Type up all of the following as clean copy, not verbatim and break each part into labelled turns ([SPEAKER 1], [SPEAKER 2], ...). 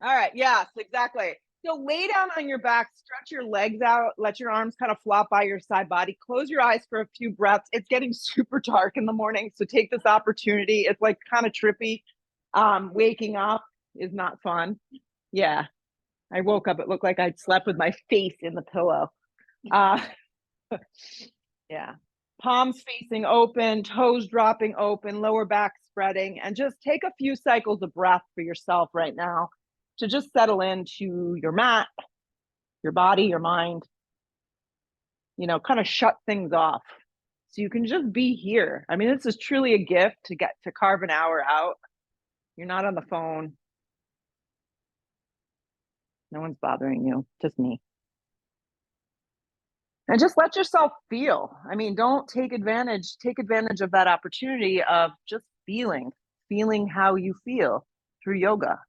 [SPEAKER 1] All right. Yes, exactly. So lay down on your back, stretch your legs out, let your arms kind of flop by your side body, close your eyes for a few breaths. It's getting super dark in the morning. So take this opportunity. It's like kind of trippy. Waking up is not fun. Yeah. I woke up, it looked like I'd slept with my face in the pillow. Uh, yeah. Palms facing open, toes dropping open, lower back spreading, and just take a few cycles of breath for yourself right now to just settle into your mat, your body, your mind, kind of shut things off. So you can just be here. I mean, this is truly a gift to get to carve an hour out. You're not on the phone. No one's bothering you, just me. And just let yourself feel. I mean, don't take advantage of that opportunity of just feeling how you feel through yoga.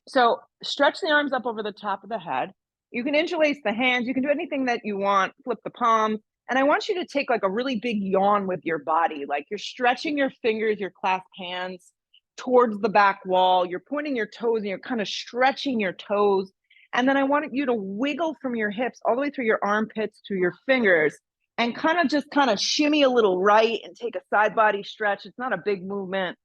[SPEAKER 1] So stretch the arms up over the top of the head. You can interlace the hands. You can do anything that you want, flip the palms. And I want you to take like a really big yawn with your body. Like you're stretching your fingers, your clasped hands towards the back wall. You're pointing your toes and you're kind of stretching your toes. And then I want you to wiggle from your hips all the way through your armpits to your fingers and kind of shimmy a little right and take a side body stretch. It's not a big movement.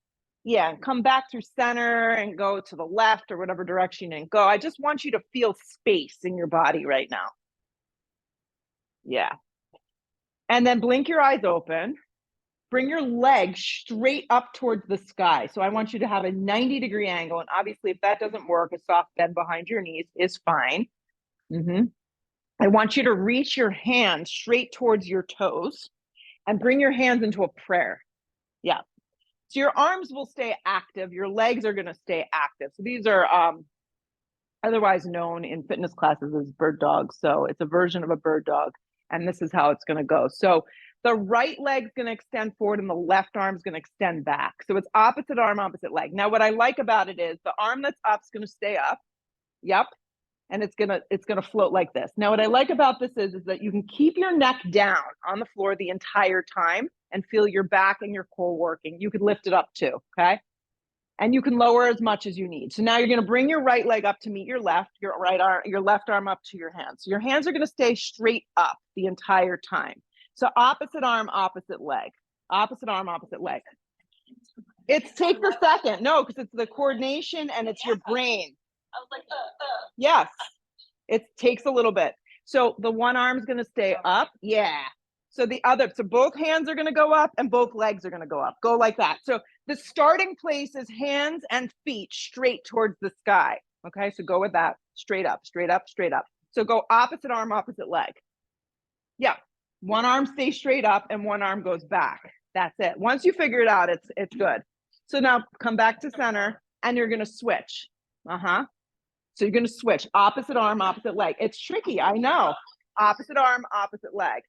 [SPEAKER 1] Yeah, come back through center and go to the left or whatever direction and go. I just want you to feel space in your body right now. Yeah. And then blink your eyes open. Bring your legs straight up towards the sky. So I want you to have a 90-degree angle. And obviously, if that doesn't work, a soft bend behind your knees is fine. I want you to reach your hands straight towards your toes and bring your hands into a prayer. Yeah. So your arms will stay active. Your legs are going to stay active. So these are otherwise known in fitness classes as bird dogs. So it's a version of a bird dog. And this is how it's going to go. So the right leg's going to extend forward and the left arm's going to extend back. So it's opposite arm, opposite leg. Now, what I like about it is the arm that's up is going to stay up. Yep. And it's gonna float like this. Now, what I like about this is that you can keep your neck down on the floor the entire time and feel your back and your core working. You could lift it up too, okay? And you can lower as much as you need. So now you're gonna bring your right leg up to meet your left, your left arm up to your hands. So your hands are gonna stay straight up the entire time. So opposite arm, opposite leg. Opposite arm, opposite leg. It takes a second. No, because it's the coordination and it's your brain.
[SPEAKER 2] I was like,
[SPEAKER 1] Yes, it takes a little bit. So the one arm's going to stay up. Yeah. So both hands are going to go up and both legs are going to go up. Go like that. So the starting place is hands and feet straight towards the sky. Okay. So go with that. Straight up, straight up, straight up. So go opposite arm, opposite leg. Yeah. One arm stays straight up and one arm goes back. That's it. Once you figure it out, it's good. So now come back to center and you're going to switch. So you're going to switch opposite arm, opposite leg. It's tricky. I know. Opposite arm, opposite leg.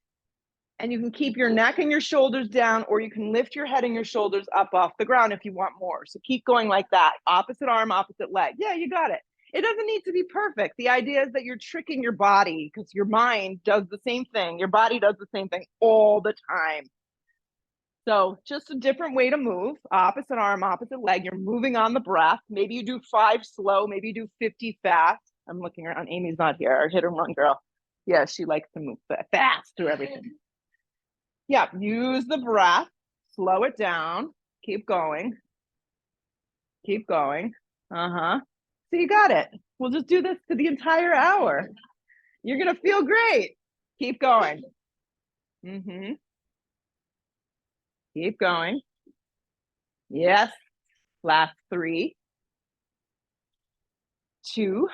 [SPEAKER 1] And you can keep your neck and your shoulders down, or you can lift your head and your shoulders up off the ground if you want more. So keep going like that. Opposite arm, opposite leg. Yeah, you got it. It doesn't need to be perfect. The idea is that you're tricking your body because your mind does the same thing. Your body does the same thing all the time. So just a different way to move. Opposite arm, opposite leg. You're moving on the breath. Maybe you do 5 slow. Maybe you do 50 fast. I'm looking around. Amy's not here. Our hit and run girl. Yeah, she likes to move fast through everything. Yeah, use the breath. Slow it down. Keep going. Keep going. So you got it. We'll just do this to the entire hour. You're going to feel great. Keep going. Keep going. Yes. Last 3, 2,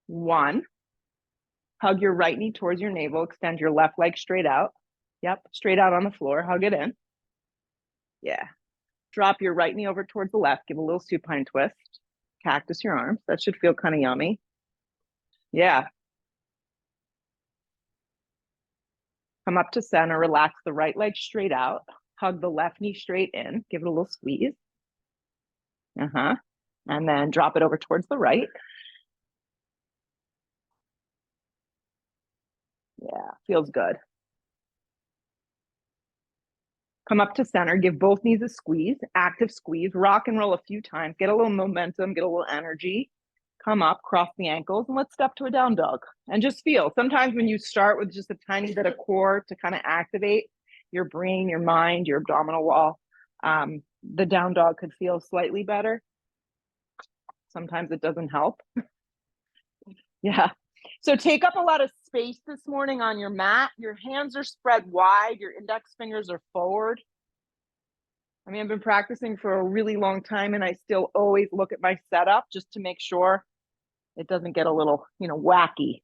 [SPEAKER 1] 1. Hug your right knee towards your navel. Extend your left leg straight out. Yep, straight out on the floor. Hug it in. Yeah. Drop your right knee over towards the left. Give a little supine twist. Cactus your arms. That should feel kind of yummy. Yeah. Come up to center. Relax the right leg straight out. Hug the left knee straight in. Give it a little squeeze. And then drop it over towards the right. Yeah, feels good. Come up to center, give both knees a squeeze, active squeeze, rock and roll a few times, get a little momentum, get a little energy. Come up, cross the ankles, and let's step to a down dog. And just feel. Sometimes when you start with just a tiny bit of core to kind of activate your brain, your mind, your abdominal wall, the down dog could feel slightly better. Sometimes it doesn't help. Yeah. So take up a lot of space this morning on your mat. Your hands are spread wide. Your index fingers are forward. I mean, I've been practicing for a really long time, and I still always look at my setup just to make sure it doesn't get a little, wacky.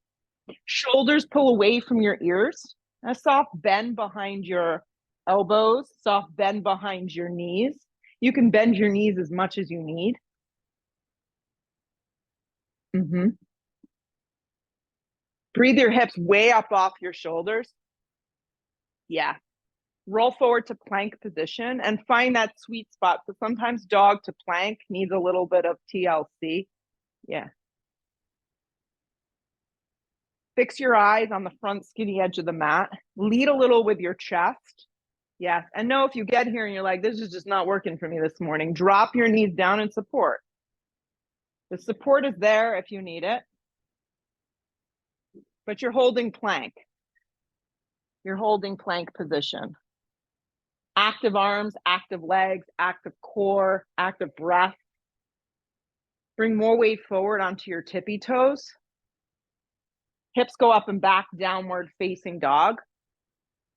[SPEAKER 1] Shoulders pull away from your ears. A soft bend behind your elbows, soft bend behind your knees. You can bend your knees as much as you need. Breathe your hips way up off your shoulders. Yeah. Roll forward to plank position and find that sweet spot. So sometimes dog to plank needs a little bit of TLC. Yeah. Fix your eyes on the front skinny edge of the mat. Lead a little with your chest. Yes. And know if you get here and you're like, this is just not working for me this morning, drop your knees down and support. The support is there if you need it. But you're holding plank. You're holding plank position. Active arms, active legs, active core, active breath. Bring more weight forward onto your tippy toes. Hips go up and back, downward facing dog.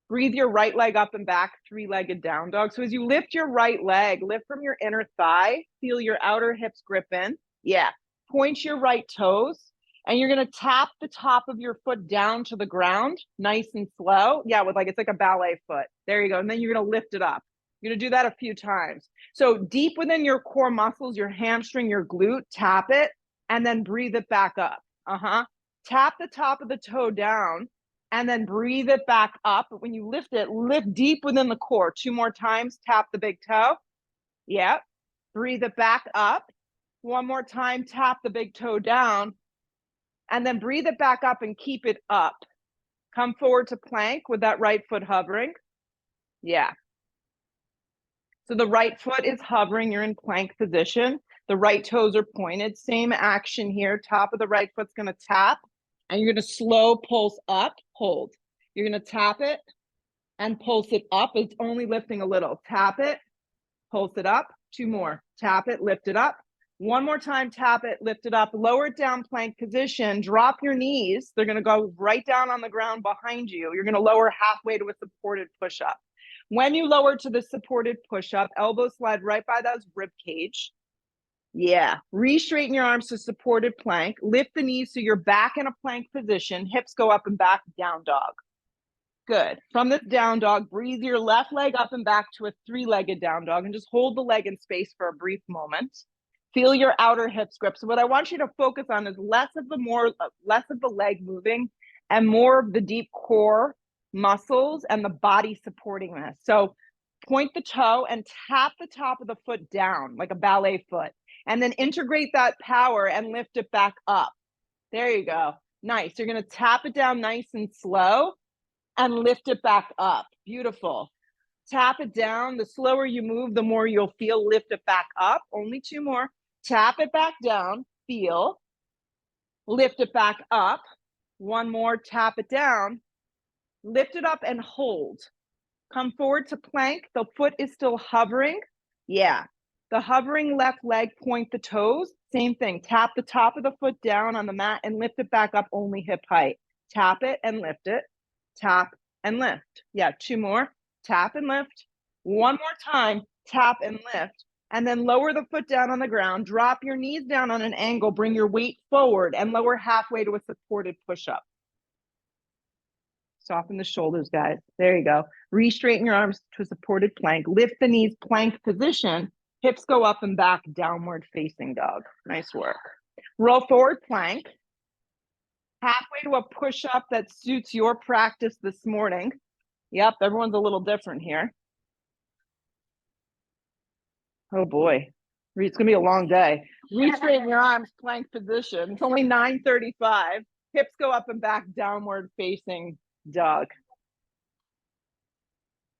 [SPEAKER 1] Breathe your right leg up and back, three-legged down dog. So as you lift your right leg, lift from your inner thigh, feel your outer hips grip in. Yeah. Point your right toes, and you're going to tap the top of your foot down to the ground, nice and slow. Yeah, it's like a ballet foot. There you go. And then you're going to lift it up. You're going to do that a few times. So deep within your core muscles, your hamstring, your glute, tap it, and then breathe it back up. Tap the top of the toe down, and then breathe it back up. But when you lift it, lift deep within the core. 2 more times, tap the big toe. Yep. Breathe it back up. 1 more time, tap the big toe down, and then breathe it back up and keep it up. Come forward to plank with that right foot hovering. Yeah. So the right foot is hovering. You're in plank position. The right toes are pointed. Same action here. Top of the right foot's going to tap, and you're going to slow pulse up, hold. You're going to tap it and pulse it up. It's only lifting a little. Tap it, pulse it up. 2 more. Tap it, lift it up. 1 more time, tap it, lift it up, lower it down, plank position, drop your knees. They're going to go right down on the ground behind you. You're going to lower halfway to a supported push-up. When you lower to the supported push-up, elbows slide right by that rib cage. Yeah. Re-straighten your arms to supported plank. Lift the knees so you're back in a plank position. Hips go up and back, down dog. Good. From this down dog, breathe your left leg up and back to a 3-legged down dog and just hold the leg in space for a brief moment. Feel your outer hips grip. So what I want you to focus on is less of the leg moving and more of the deep core muscles and the body supporting this. So point the toe and tap the top of the foot down like a ballet foot, and then integrate that power and lift it back up. There you go. Nice. You're going to tap it down nice and slow and lift it back up. Beautiful. Tap it down. The slower you move, the more you'll feel. Lift it back up. Only 2 more. Tap it back down. Feel. Lift it back up. 1 more. Tap it down. Lift it up and hold. Come forward to plank. The foot is still hovering. Yeah. The hovering left leg, point the toes. Same thing. Tap the top of the foot down on the mat and lift it back up only hip height. Tap it and lift it. Tap and lift. Yeah, 2 more. Tap and lift. 1 more time. Tap and lift. And then lower the foot down on the ground. Drop your knees down on an angle. Bring your weight forward and lower halfway to a supported push-up. Soften the shoulders, guys. There you go. Re-straighten your arms to a supported plank. Lift the knees, plank position. Hips go up and back, downward facing dog. Nice work. Roll forward plank. Halfway to a push-up that suits your practice this morning. Yep, everyone's a little different here. Oh boy, it's gonna be a long day. Re-straighten your arms, plank position. It's only 9:35. Hips go up and back, downward facing dog.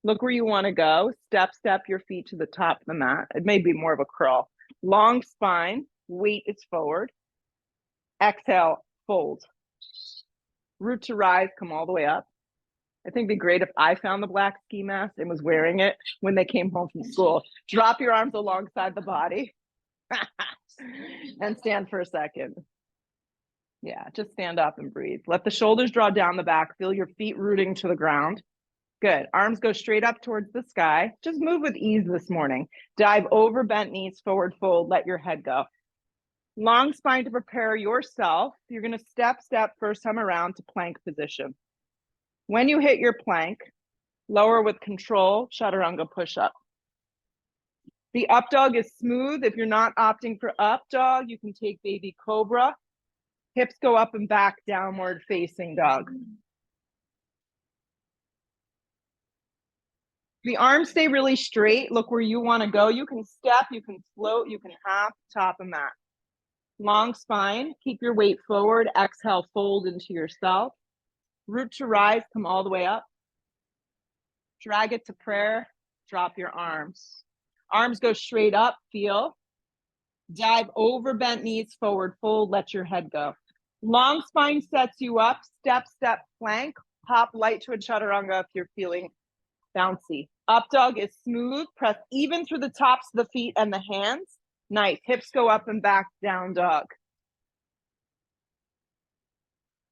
[SPEAKER 1] Look where you want to go. Step your feet to the top of the mat. It may be more of a curl. Long spine, weight is forward. Exhale, fold. Root to rise, come all the way up. I think it'd be great if I found the black ski mask and was wearing it when they came home from school. Drop your arms alongside the body and stand for a second. Yeah, just stand up and breathe. Let the shoulders draw down the back. Feel your feet rooting to the ground. Good. Arms go straight up towards the sky. Just move with ease this morning. Dive over bent knees, forward fold. Let your head go. Long spine to prepare yourself. You're going to step first time around to plank position. When you hit your plank, lower with control, chaturanga push-up. The up dog is smooth. If you're not opting for up dog, you can take baby cobra. Hips go up and back, downward facing dog. The arms stay really straight. Look where you want to go. You can step, you can float, you can hop, top of mat. Long spine, keep your weight forward. Exhale, fold into yourself. Root to rise, come all the way up. Drag it to prayer, drop your arms. Arms go straight up, feel. Dive over bent knees, forward fold, let your head go. Long spine sets you up, step, plank. Hop light to a chaturanga if you're feeling bouncy. Up dog is smooth. Press even through the tops of the feet and the hands. Nice. Hips go up and back, down dog.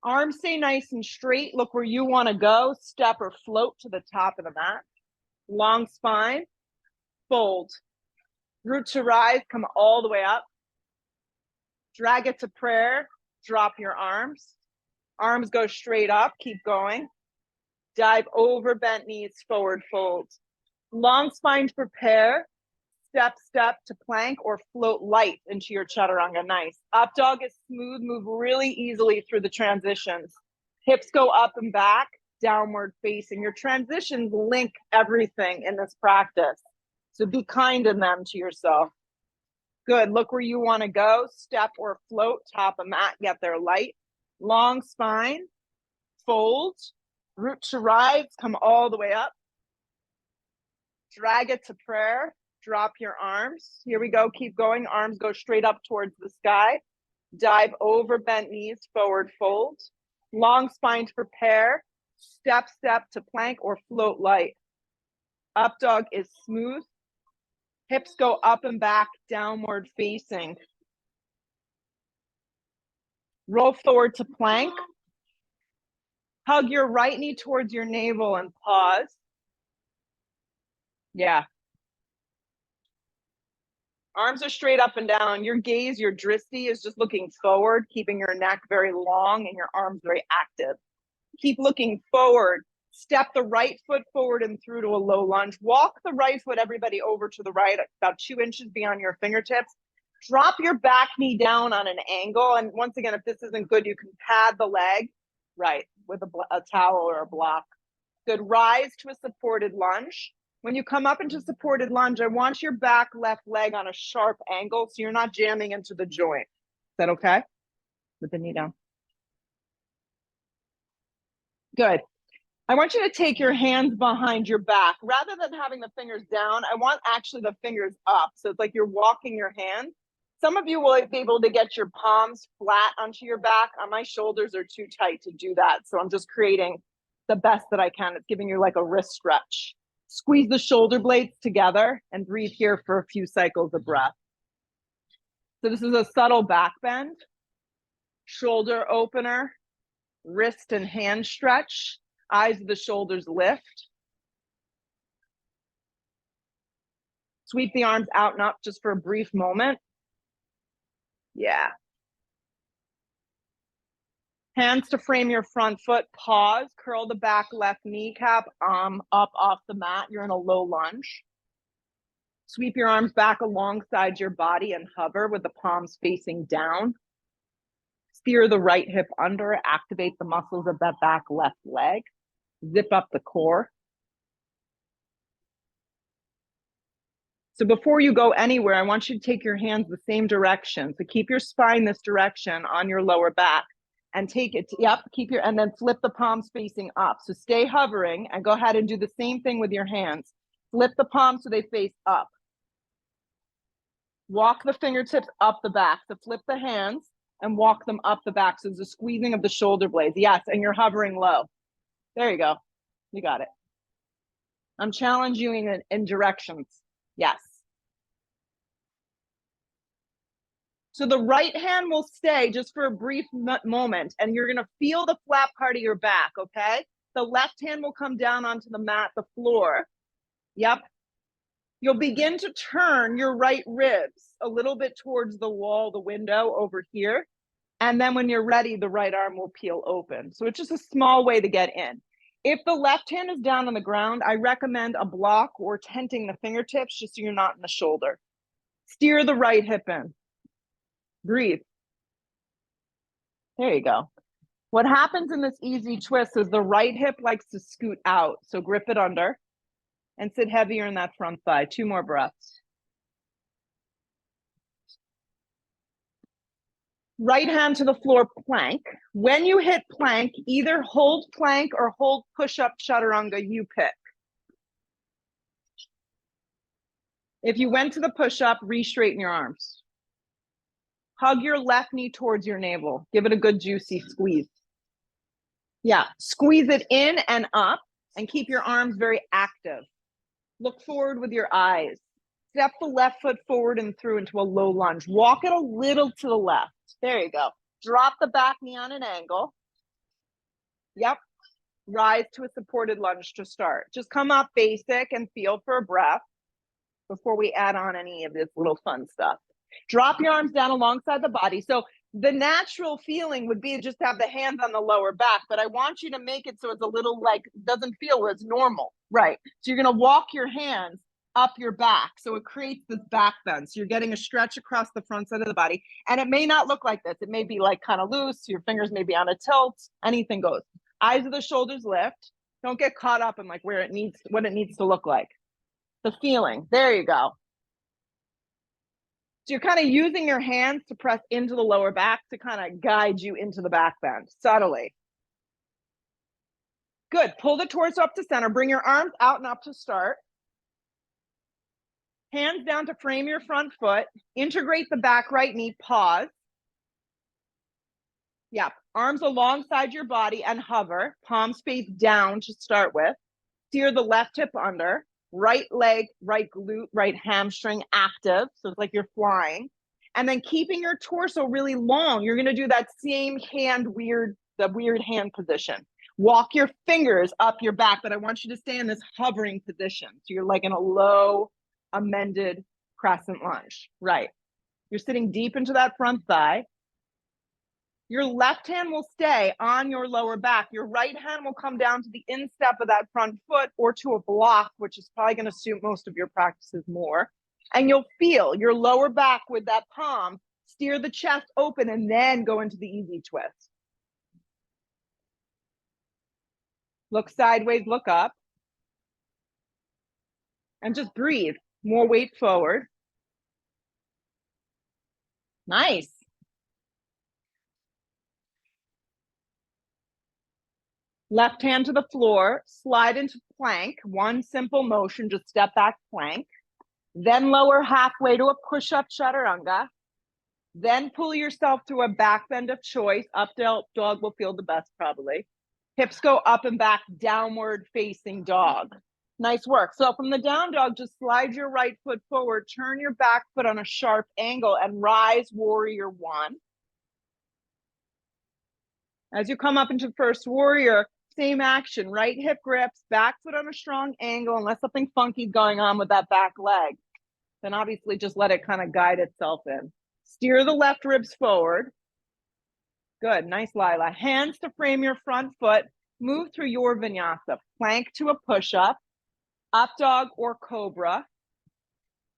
[SPEAKER 1] Arms stay nice and straight. Look where you want to go. Step or float to the top of the mat. Long spine. Fold. Root to rise. Come all the way up. Drag it to prayer. Drop your arms. Arms go straight up. Keep going. Dive over bent knees, forward fold. Long spine to prepare. Step to plank or float light into your chaturanga. Nice. Up dog is smooth. Move really easily through the transitions. Hips go up and back, downward facing. Your transitions link everything in this practice. So be kind in them to yourself. Good. Look where you want to go. Step or float, top of mat, get there light. Long spine, fold. Root to rise, come all the way up. Drag it to prayer. Drop your arms. Here we go. Keep going. Arms go straight up towards the sky. Dive over bent knees, forward fold. Long spine to prepare. Step to plank or float light. Up dog is smooth. Hips go up and back, downward facing. Roll forward to plank. Hug your right knee towards your navel and pause. Yeah. Arms are straight up and down. Your gaze, your drishti is just looking forward, keeping your neck very long and your arms very active. Keep looking forward. Step the right foot forward and through to a low lunge. Walk the right foot, everybody, over to the right, about 2 inches beyond your fingertips. Drop your back knee down on an angle. And once again, if this isn't good, you can pad the leg, right, with a towel or a block. Good. Rise to a supported lunge. When you come up into supported lunge, I want your back left leg on a sharp angle so you're not jamming into the joint. Is that okay? With the knee down. Good. I want you to take your hands behind your back. Rather than having the fingers down, I want actually the fingers up. So it's like you're walking your hand. Some of you will be able to get your palms flat onto your back. My shoulders are too tight to do that. So I'm just creating the best that I can. It's giving you like a wrist stretch. Squeeze the shoulder blades together and breathe here for a few cycles of breath. So this is a subtle back bend, shoulder opener, wrist and hand stretch, eyes of the shoulders lift. Sweep the arms out and up just for a brief moment. Yeah. Hands to frame your front foot, pause, curl the back left kneecap, up off the mat. You're in a low lunge. Sweep your arms back alongside your body and hover with the palms facing down. Steer the right hip under, activate the muscles of that back left leg. Zip up the core. So before you go anywhere, I want you to take your hands the same direction. So keep your spine this direction on your lower back. and take it, yep, keep your, and then flip the palms facing up. So stay hovering and go ahead and do the same thing with your hands. Flip the palms so they face up. Walk the fingertips up the back. So flip the hands and walk them up the back. So there's a squeezing of the shoulder blades. Yes, and you're hovering low. There you go. You got it. I'm challenging you in directions. Yes. So the right hand will stay just for a brief moment, and you're going to feel the flat part of your back, okay? The left hand will come down onto the mat, the floor. Yep. You'll begin to turn your right ribs a little bit towards the wall, the window over here. And then when you're ready, the right arm will peel open. So it's just a small way to get in. If the left hand is down on the ground, I recommend a block or tenting the fingertips just so you're not in the shoulder. Steer the right hip in. Breathe. There you go. What happens in this easy twist is the right hip likes to scoot out. So grip it under and sit heavier in that front thigh. 2 more breaths. Right hand to the floor, plank. When you hit plank, either hold plank or hold push-up chaturanga, you pick. If you went to the push-up, re-straighten your arms. Hug your left knee towards your navel. Give it a good juicy squeeze. Yeah, squeeze it in and up and keep your arms very active. Look forward with your eyes. Step the left foot forward and through into a low lunge. Walk it a little to the left. There you go. Drop the back knee on an angle. Yep. Rise to a supported lunge to start. Just come up basic and feel for a breath before we add on any of this little fun stuff. Drop your arms down alongside the body. So the natural feeling would be just to have the hands on the lower back, but I want you to make it so it's a little like, doesn't feel as normal. Right. So you're going to walk your hands up your back. So it creates this back bend. So you're getting a stretch across the front side of the body. And it may not look like this. It may be like kind of loose. Your fingers may be on a tilt. Anything goes. Eyes of the shoulders lift. Don't get caught up in like where it needs, what it needs to look like. The feeling. There you go. So you're kind of using your hands to press into the lower back to kind of guide you into the back bend, subtly. Good. Pull the torso up to center. Bring your arms out and up to start. Hands down to frame your front foot. Integrate the back right knee. Pause. Yeah. Arms alongside your body and hover. Palms face down to start with. Steer the left hip under. Right leg, right glute, right hamstring active. So it's like you're flying. And then keeping your torso really long, you're going to do that same hand the weird hand position. Walk your fingers up your back, but I want you to stay in this hovering position. So you're like in a low, amended crescent lunge. Right. You're sitting deep into that front thigh. Your left hand will stay on your lower back. Your right hand will come down to the instep of that front foot or to a block, which is probably going to suit most of your practices more. And you'll feel your lower back with that palm, steer the chest open, and then go into the easy twist. Look sideways, look up. And just breathe. More weight forward. Nice. Left hand to the floor, slide into plank. One simple motion, just step back plank. Then lower halfway to a push-up chaturanga. Then pull yourself to a back bend of choice. Up dog will feel the best probably. Hips go up and back, downward facing dog. Nice work. So from the down dog, just slide your right foot forward, turn your back foot on a sharp angle and rise warrior 1. As you come up into first warrior, same action, right hip grips, back foot on a strong angle, unless something funky is going on with that back leg. Then obviously just let it kind of guide itself in. Steer the left ribs forward. Good, nice Lila. Hands to frame your front foot. Move through your vinyasa. Plank to a push-up, up dog or cobra.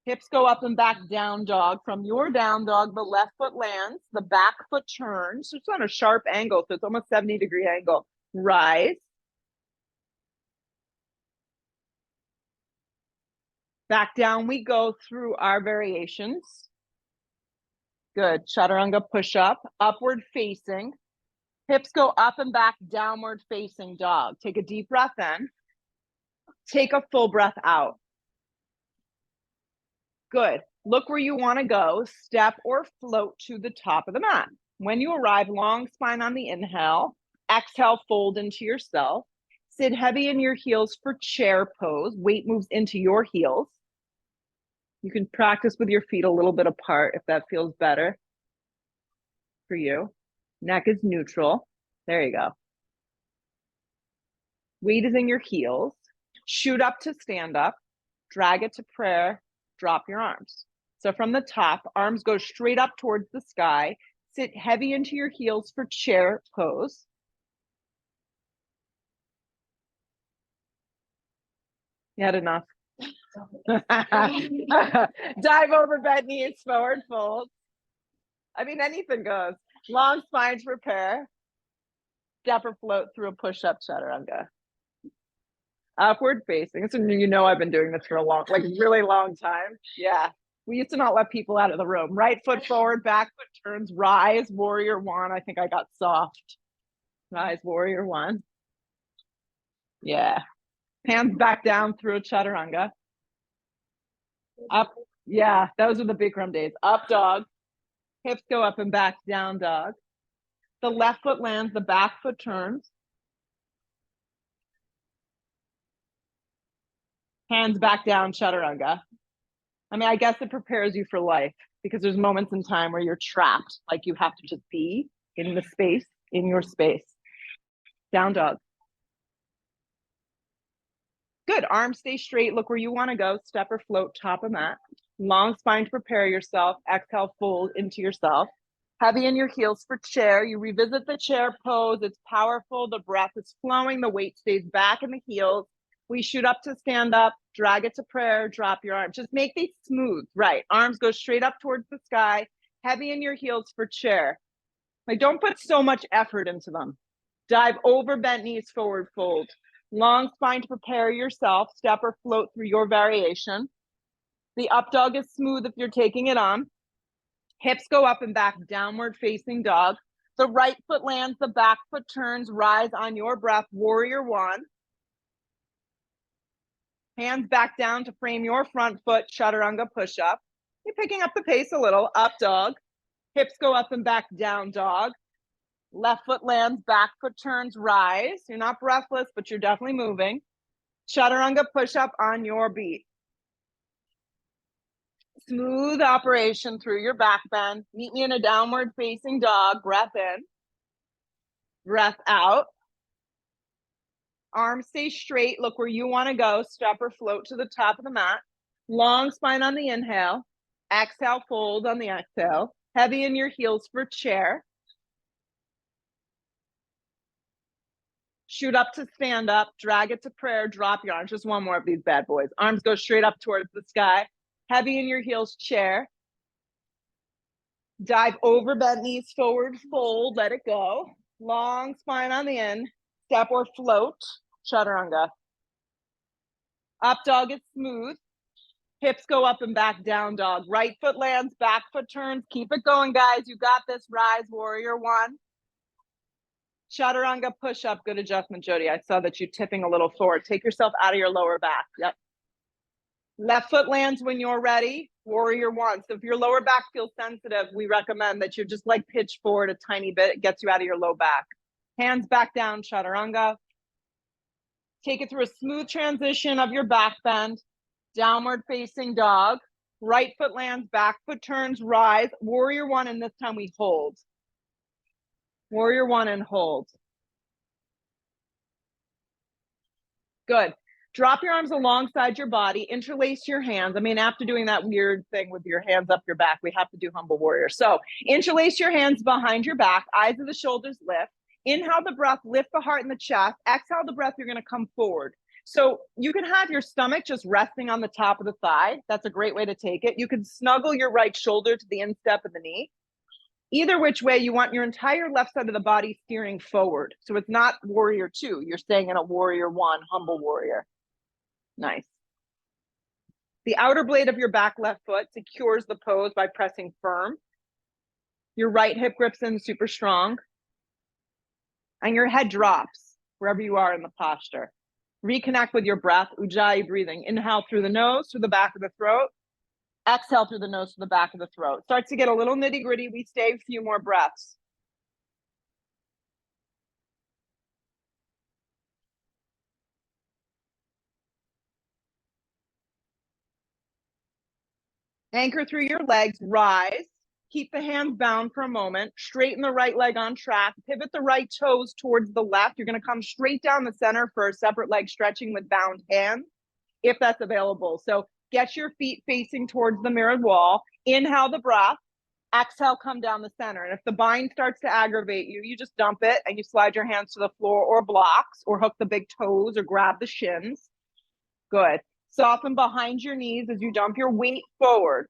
[SPEAKER 1] Hips go up and back, down dog. From your down dog, the left foot lands, the back foot turns. So it's on a sharp angle, so it's almost 70-degree angle. Rise. Back down we go through our variations. Good. Chaturanga push-up, upward facing. Hips go up and back, downward facing dog. Take a deep breath in. Take a full breath out. Good. Look where you want to go. Step or float to the top of the mat. When you arrive, long spine on the inhale. Exhale, fold into yourself. Sit heavy in your heels for chair pose. Weight moves into your heels. You can practice with your feet a little bit apart if that feels better for you. Neck is neutral. There you go. Weight is in your heels. Shoot up to stand up. Drag it to prayer. Drop your arms. So from the top, arms go straight up towards the sky. Sit heavy into your heels for chair pose. You had enough. Dive over, bent knees, forward fold. I mean, anything goes. Long spine to prepare. Step or float through a push-up chaturanga. Upward facing. So you know I've been doing this for a long, like really long time. Yeah. We used to not let people out of the room. Right foot forward, back foot turns, rise, warrior one. I think I got soft. Rise, warrior one. Yeah. Hands back down through a chaturanga. Up. Yeah, those are the Bikram days. Up dog. Hips go up and back, down dog. The left foot lands, the back foot turns. Hands back down, chaturanga. I mean, I guess it prepares you for life because there's moments in time where you're trapped, like you have to just be in the space, in your space. Down dog. Good. Arms stay straight. Look where you want to go. Step or float, top of mat. Long spine to prepare yourself. Exhale, fold into yourself. Heavy in your heels for chair. You revisit the chair pose. It's powerful. The breath is flowing. The weight stays back in the heels. We shoot up to stand up. Drag it to prayer. Drop your arms. Just make these smooth. Right. Arms go straight up towards the sky. Heavy in your heels for chair. Like, don't put so much effort into them. Dive over, bent knees, forward fold. Long spine to prepare yourself. Step or float through your variation. The up dog is smooth if you're taking it on. Hips go up and back, downward facing dog. The right foot lands, the back foot turns. Rise on your breath, warrior one. Hands back down to frame your front foot, chaturanga push up. You're picking up the pace a little. Up dog. Hips go up and back, down dog. Left foot lands, back foot turns, rise. You're not breathless, but you're definitely moving. Chaturanga push up on your beat. Smooth operation through your back bend. Meet me in a downward facing dog. Breath in. Breath out. Arms stay straight. Look where you want to go. Step or float to the top of the mat. Long spine on the inhale. Exhale, fold on the exhale. Heavy in your heels for chair. Shoot up to stand up. Drag it to prayer. Drop your arms. Just one more of these bad boys. Arms go straight up towards the sky. Heavy in your heels, chair. Dive over, bent knees, forward fold. Let it go. Long spine on the in. Step or float. Chaturanga. Up dog is smooth. Hips go up and back, down dog. Right foot lands, back foot turns. Keep it going, guys. You got this. Rise, warrior one. Chaturanga push up. Good adjustment, Jody. I saw that you tipping a little forward. Take yourself out of your lower back. Yep. Left foot lands when you're ready. Warrior one. So if your lower back feels sensitive, we recommend that you just like pitch forward a tiny bit. It gets you out of your low back. Hands back down, chaturanga. Take it through a smooth transition of your back bend. Downward facing dog. Right foot lands, back foot turns, rise. Warrior one, and this time we hold. Warrior one and hold. Good. Drop your arms alongside your body. Interlace your hands. I mean, after doing that weird thing with your hands up your back, we have to do humble warrior. So interlace your hands behind your back. Eyes of the shoulders lift. Inhale the breath, lift the heart and the chest. Exhale the breath, you're going to come forward. So you can have your stomach just resting on the top of the thigh. That's a great way to take it. You can snuggle your right shoulder to the instep of the knee. Either which way, you want your entire left side of the body steering forward. So it's not warrior two. You're staying in a warrior one, humble warrior. Nice. The outer blade of your back left foot secures the pose by pressing firm. Your right hip grips in super strong. and your head drops wherever you are in the posture. Reconnect with your breath, Ujjayi breathing. Inhale through the nose, through the back of the throat. Exhale through the nose, through the back of the throat. Starts to get a little nitty gritty. We stay a few more breaths. Anchor through your legs, rise. Keep the hands bound for a moment. Straighten the right leg on track. Pivot the right toes towards the left. You're going to come straight down the center for a separate leg stretching with bound hands, if that's available. So get your feet facing towards the mirrored wall. Inhale the breath. Exhale, come down the center. And if the bind starts to aggravate you, you just dump it and you slide your hands to the floor or blocks or hook the big toes or grab the shins. Good. Soften behind your knees as you dump your weight forward.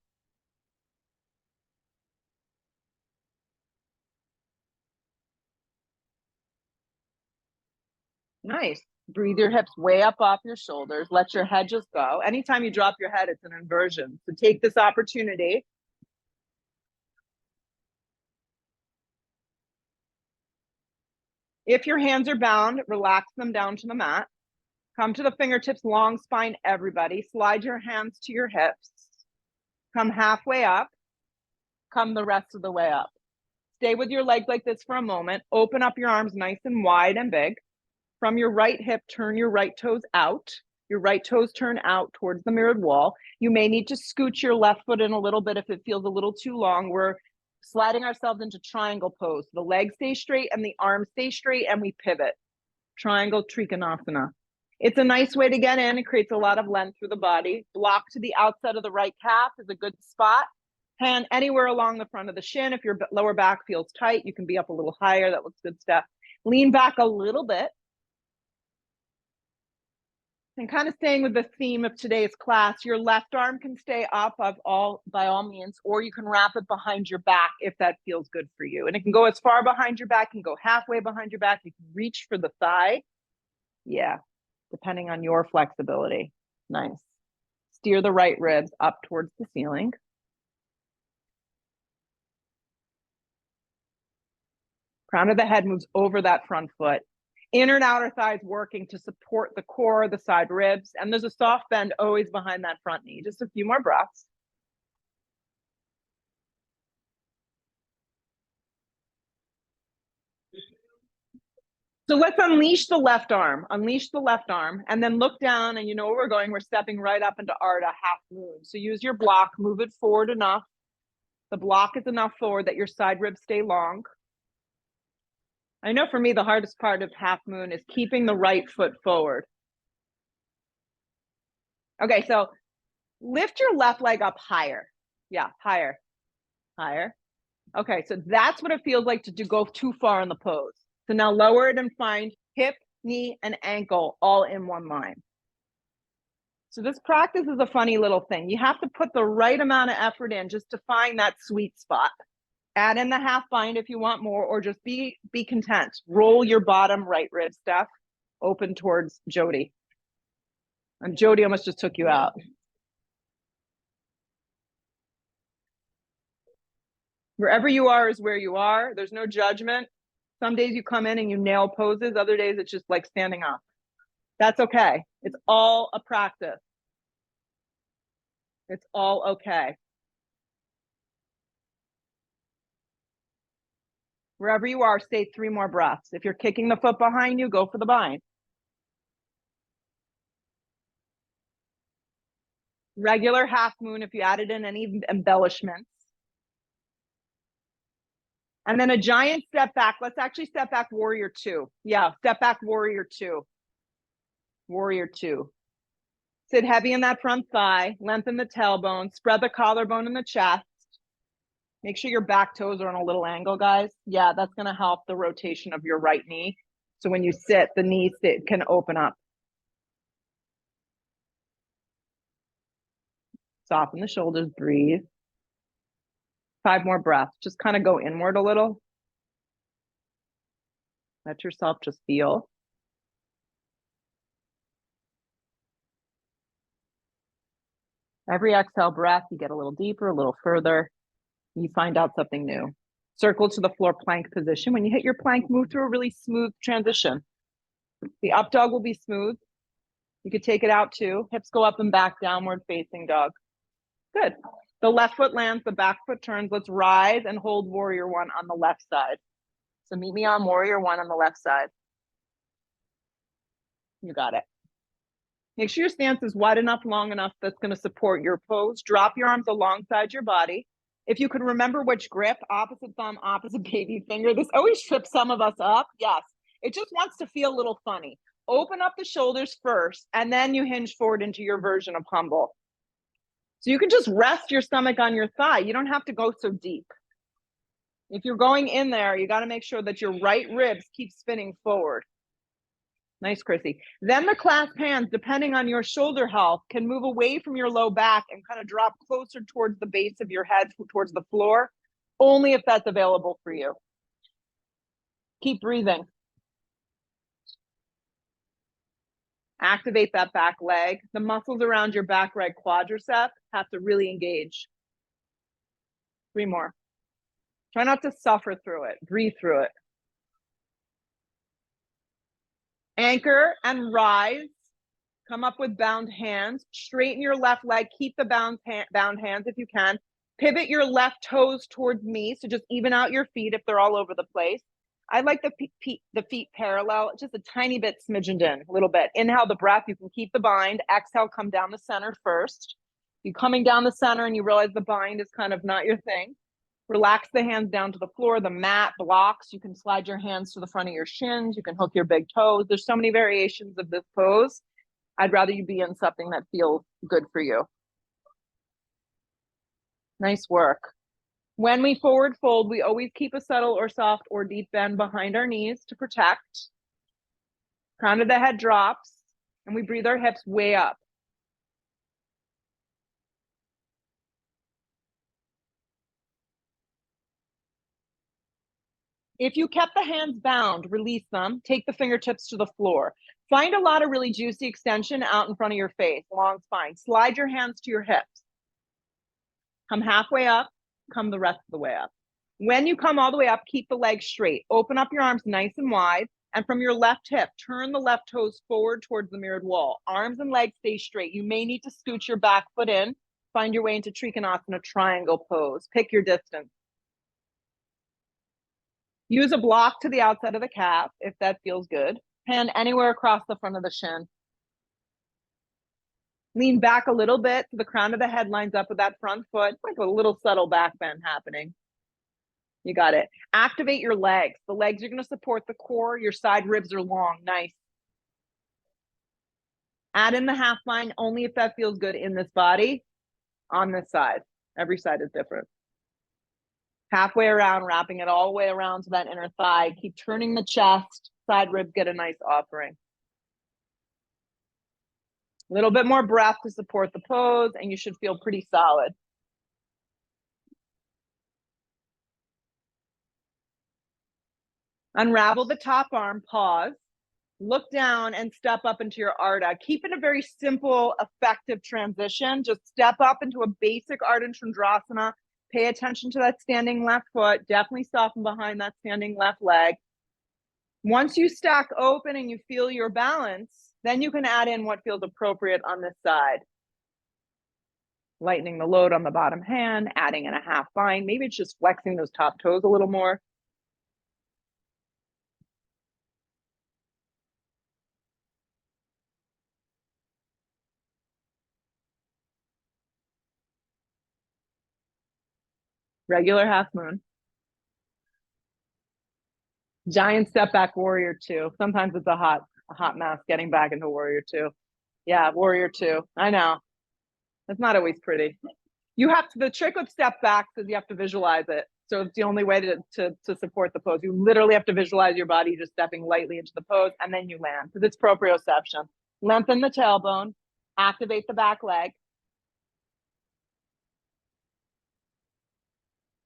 [SPEAKER 1] Nice. Breathe your hips way up off your shoulders. Let your head just go. Anytime you drop your head, it's an inversion. So take this opportunity. If your hands are bound, relax them down to the mat. Come to the fingertips, long spine, everybody. Slide your hands to your hips. Come halfway up. Come the rest of the way up. Stay with your legs like this for a moment. Open up your arms nice and wide and big. From your right hip, turn your right toes out. Your right toes turn out towards the mirrored wall. You may need to scooch your left foot in a little bit if it feels a little too long. We're sliding ourselves into triangle pose. The legs stay straight and the arms stay straight and we pivot. Triangle Trikonasana. It's a nice way to get in. It creates a lot of length through the body. Block to the outside of the right calf is a good spot. Hand anywhere along the front of the shin. If your lower back feels tight, you can be up a little higher. That looks good stuff. Lean back a little bit. And kind of staying with the theme of today's class, your left arm can stay up by all means, or you can wrap it behind your back if that feels good for you. And it can go as far behind your back, you can go halfway behind your back, you can reach for the thigh. Yeah, depending on your flexibility. Nice. Steer the right ribs up towards the ceiling. Crown of the head moves over that front foot. Inner and outer thighs working to support the core, the side ribs, and there's a soft bend always behind that front knee. Just a few more breaths. So let's unleash the left arm, and then look down, and you know where we're going. We're stepping right up into Ardha, half moon. So use your block, move it forward enough. The block is enough forward that your side ribs stay long. I know for me, the hardest part of half moon is keeping the right foot forward. Okay, so lift your left leg up higher. Yeah, higher, higher. Okay, so that's what it feels like to go too far in the pose. So now lower it and find hip, knee, and ankle all in one line. So this practice is a funny little thing. You have to put the right amount of effort in just to find that sweet spot. Add in the half bind if you want more, or just be content. Roll your bottom right rib, Steph, open towards Jody. And Jody almost just took you out. Wherever you are is where you are. There's no judgment. Some days you come in and you nail poses. Other days it's just like standing up. That's okay. It's all a practice. It's all okay. Wherever you are, stay 3 more breaths. If you're kicking the foot behind you, go for the bind. Regular half moon if you added in any embellishments. And then a giant step back. Let's actually step back warrior 2. Yeah, step back warrior 2. Warrior 2. Sit heavy in that front thigh, lengthen the tailbone, spread the collarbone in the chest. Make sure your back toes are on a little angle, guys. Yeah, that's going to help the rotation of your right knee. So when you sit, the knee can open up. Soften the shoulders, breathe. 5 more breaths. Just kind of go inward a little. Let yourself just feel. Every exhale breath, you get a little deeper, a little further. You find out something new. Circle to the floor plank position. When you hit your plank, move through a really smooth transition. The up dog will be smooth. You could take it out too. Hips go up and back, downward facing dog. Good. The left foot lands, the back foot turns. Let's rise and hold warrior one on the left side. So meet me on warrior one on the left side. You got it. Make sure your stance is wide enough, long enough that's going to support your pose. Drop your arms alongside your body. If you could remember which grip, opposite thumb, opposite baby finger. This always trips some of us up. Yes, it just wants to feel a little funny. Open up the shoulders first, and then you hinge forward into your version of humble. So you can just rest your stomach on your thigh. You don't have to go so deep. If you're going in there, you got to make sure that your right ribs keep spinning forward. Nice, Chrissy. Then the clasped hands, depending on your shoulder health, can move away from your low back and kind of drop closer towards the base of your head, towards the floor, only if that's available for you. Keep breathing. Activate that back leg. The muscles around your back leg quadricep have to really engage. 3 more. Try not to suffer through it. Breathe through it. Anchor and rise. Come up with bound hands. Straighten your left leg. Keep the bound hands if you can. Pivot your left toes towards me. So just even out your feet if they're all over the place. I like the feet parallel, just a tiny bit smidgened in, a little bit. Inhale the breath. You can keep the bind. Exhale, come down the center first. You're coming down the center and you realize the bind is kind of not your thing. Relax the hands down to the floor. The mat blocks. You can slide your hands to the front of your shins. You can hook your big toes. There's so many variations of this pose. I'd rather you be in something that feels good for you. Nice work. When we forward fold, we always keep a subtle or soft or deep bend behind our knees to protect. Crown of the head drops, and we breathe our hips way up. If you kept the hands bound, release them. Take the fingertips to the floor. Find a lot of really juicy extension out in front of your face, long spine. Slide your hands to your hips. Come halfway up, come the rest of the way up. When you come all the way up, keep the legs straight. Open up your arms nice and wide. And from your left hip, turn the left toes forward towards the mirrored wall. Arms and legs stay straight. You may need to scoot your back foot in. Find your way into Trikonasana triangle pose. Pick your distance. Use a block to the outside of the calf if that feels good. Hand anywhere across the front of the shin. Lean back a little bit so the crown of the head lines up with that front foot, like a little subtle back bend happening. You got it. Activate your legs. The legs are going to support the core. Your side ribs are long. Nice. Add in the half bind only if that feels good in this body on this side. Every side is different. Halfway around, wrapping it all the way around to that inner thigh. Keep turning the chest. Side ribs get a nice offering. A little bit more breath to support the pose, and you should feel pretty solid. Unravel the top arm, pause, look down and step up into your Ardha. Keep it a very simple, effective transition. Just step up into a basic Ardha Chandrasana. Pay attention to that standing left foot. Definitely soften behind that standing left leg. Once you stack open and you feel your balance, then you can add in what feels appropriate on this side. Lightening the load on the bottom hand, adding in a half bind. Maybe it's just flexing those top toes a little more. Regular half moon. Giant step back warrior 2. Sometimes it's a hot mess getting back into warrior 2. Yeah, warrior 2. I know. It's not always pretty. You have to, the trick with step backs is you have to visualize it. So it's the only way to support the pose. You literally have to visualize your body just stepping lightly into the pose, and then you land because it's proprioception. Lengthen the tailbone, activate the back leg.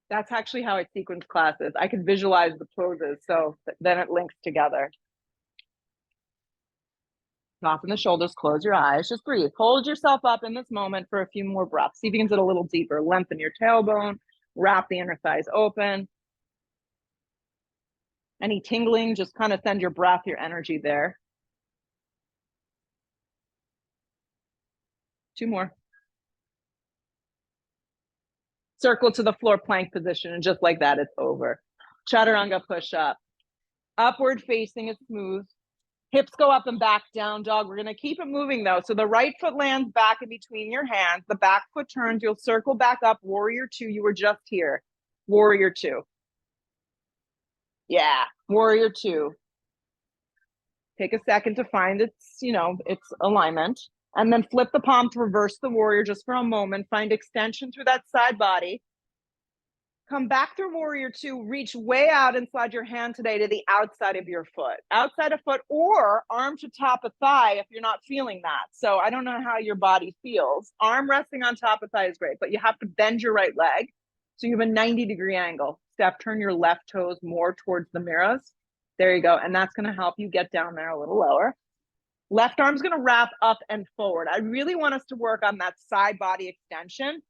[SPEAKER 1] That's actually how I sequence classes. I can visualize the poses, so then it links together. Soften the shoulders, close your eyes, just breathe. Hold yourself up in this moment for a few more breaths. See if you can get a little deeper. Lengthen your tailbone, wrap the inner thighs open. Any tingling, just kind of send your breath, your energy there. 2 more. Circle to the floor plank position, and just like that, it's over. Chaturanga push up. Upward facing is smooth. Hips go up and back, down dog. We're gonna keep it moving though. So the right foot lands back in between your hands. The back foot turns, you'll circle back up, warrior 2. You were just here. Warrior 2. Yeah, warrior 2. Take a second to find its, its alignment. And then flip the palm to reverse the warrior just for a moment. Find extension through that side body. Come back through warrior 2, reach way out and slide your hand today to the outside of your foot. Outside of foot or arm to top of thigh if you're not feeling that. So I don't know how your body feels. Arm resting on top of thigh is great, but you have to bend your right leg. So you have a 90-degree angle. Steph, turn your left toes more towards the mirrors. There you go. And that's going to help you get down there a little lower. Left arm's going to wrap up and forward. I really want us to work on that side body extension.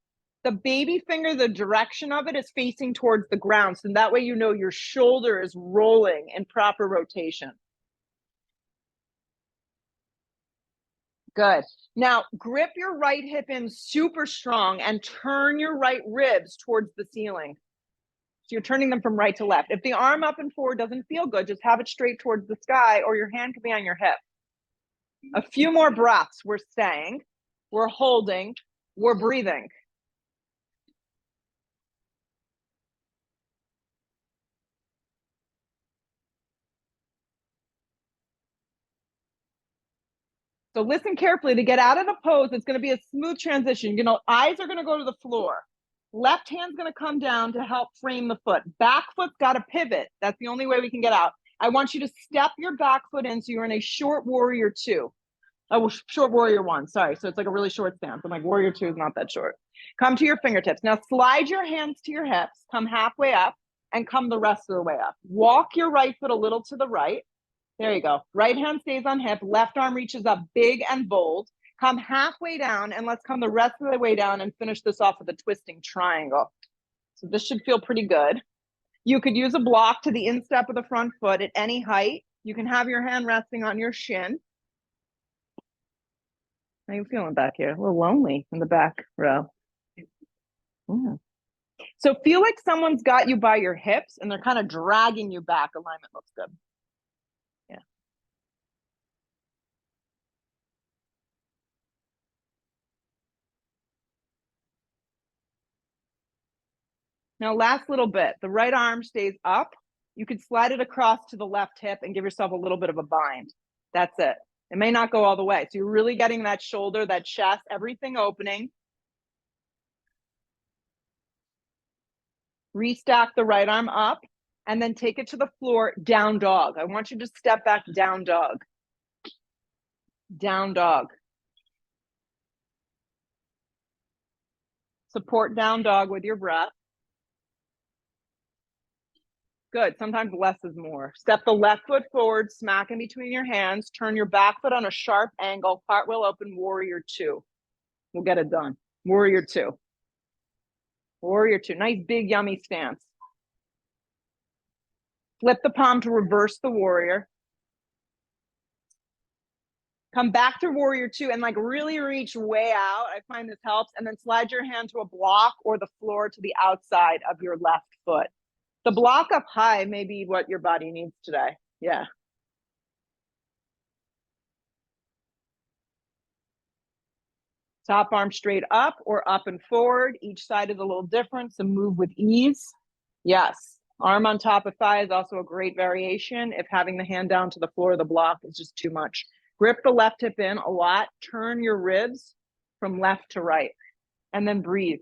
[SPEAKER 1] The baby finger, the direction of it is facing towards the ground. So that way, your shoulder is rolling in proper rotation. Good. Now, grip your right hip in super strong and turn your right ribs towards the ceiling. So you're turning them from right to left. If the arm up and forward doesn't feel good, just have it straight towards the sky, or your hand can be on your hip. A few more breaths. We're staying, we're holding, we're breathing. So listen carefully. To get out of the pose, it's going to be a smooth transition. Eyes are going to go to the floor. Left hand's going to come down to help frame the foot. Back foot's got to pivot. That's the only way we can get out. I want you to step your back foot in so you're in a short warrior 2. Oh, short warrior 1. Sorry. So it's like a really short stance. I'm like, warrior 2 is not that short. Come to your fingertips. Now slide your hands to your hips. Come halfway up and come the rest of the way up. Walk your right foot a little to the right. There you go. Right hand stays on hip. Left arm reaches up big and bold. Come halfway down, and let's come the rest of the way down and finish this off with a twisting triangle. So this should feel pretty good. You could use a block to the instep of the front foot at any height. You can have your hand resting on your shin. How are you feeling back here? A little lonely in the back row. Yeah. So feel like someone's got you by your hips and they're kind of dragging you back. Alignment looks good. Yeah. Now, last little bit. The right arm stays up. You could slide it across to the left hip and give yourself a little bit of a bind. That's it. It may not go all the way. So you're really getting that shoulder, that chest, everything opening. Restack the right arm up and then take it to the floor, down dog. I want you to step back, down dog. Down dog. Support down dog with your breath. Good. Sometimes less is more. Step the left foot forward, smack in between your hands, turn your back foot on a sharp angle, cartwheel open, warrior 2. We'll get it done. Warrior 2. Warrior 2. Nice, big, yummy stance. Flip the palm to reverse the warrior. Come back to warrior 2 and really reach way out. I find this helps. And then slide your hand to a block or the floor to the outside of your left foot. The block up high may be what your body needs today. Yeah. Top arm straight up or up and forward. Each side is a little different, so move with ease. Yes. Arm on top of thigh is also a great variation if having the hand down to the floor of the block is just too much. Grip the left hip in a lot. Turn your ribs from left to right. And then breathe.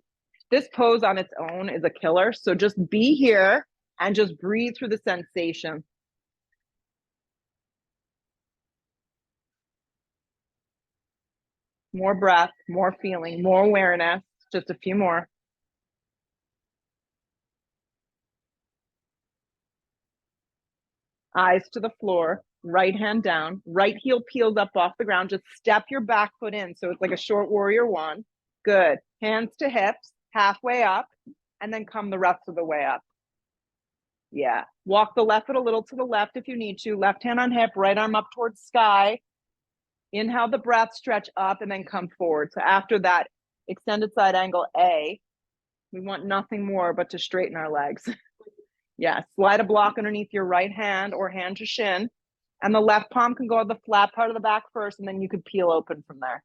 [SPEAKER 1] This pose on its own is a killer. So just be here and just breathe through the sensation. More breath, more feeling, more awareness. Just a few more. Eyes to the floor, right hand down, right heel peels up off the ground. Just step your back foot in. So it's like a short warrior 1. Good. Hands to hips, halfway up, and then come the rest of the way up. Yeah. Walk the left foot a little to the left if you need to. Left hand on hip, right arm up towards sky. Inhale the breath, stretch up, and then come forward. So after that extended side angle A, we want nothing more but to straighten our legs. Yeah, slide a block underneath your right hand or hand to shin. And the left palm can go on the flat part of the back first, and then you could peel open from there.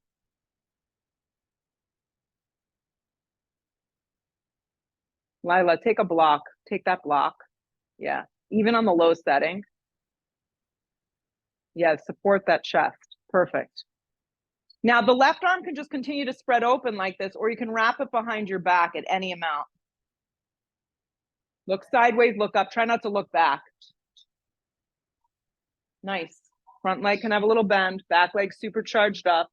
[SPEAKER 1] Lila, take a block. Take that block. Yeah, even on the low setting. Yeah, support that chest. Perfect. Now, the left arm can just continue to spread open like this, or you can wrap it behind your back at any amount. Look sideways, look up. Try not to look back. Nice. Front leg can have a little bend. Back leg super charged up.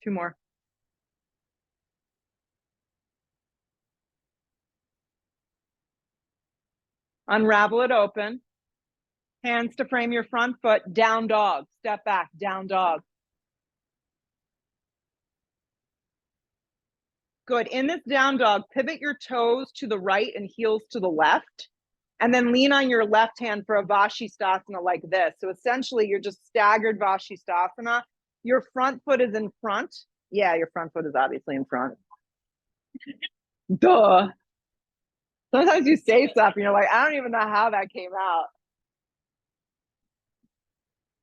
[SPEAKER 1] Two more. Unravel it open. Hands to frame your front foot. Down dog. Step back. Down dog. Good. In this down dog, pivot your toes to the right and heels to the left. And then lean on your left hand for a Vashisthasana like this. So essentially, you're just staggered Vashisthasana. Your front foot is in front. Yeah, your front foot is obviously in front. Duh. Sometimes you say stuff and you're like, I don't even know how that came out.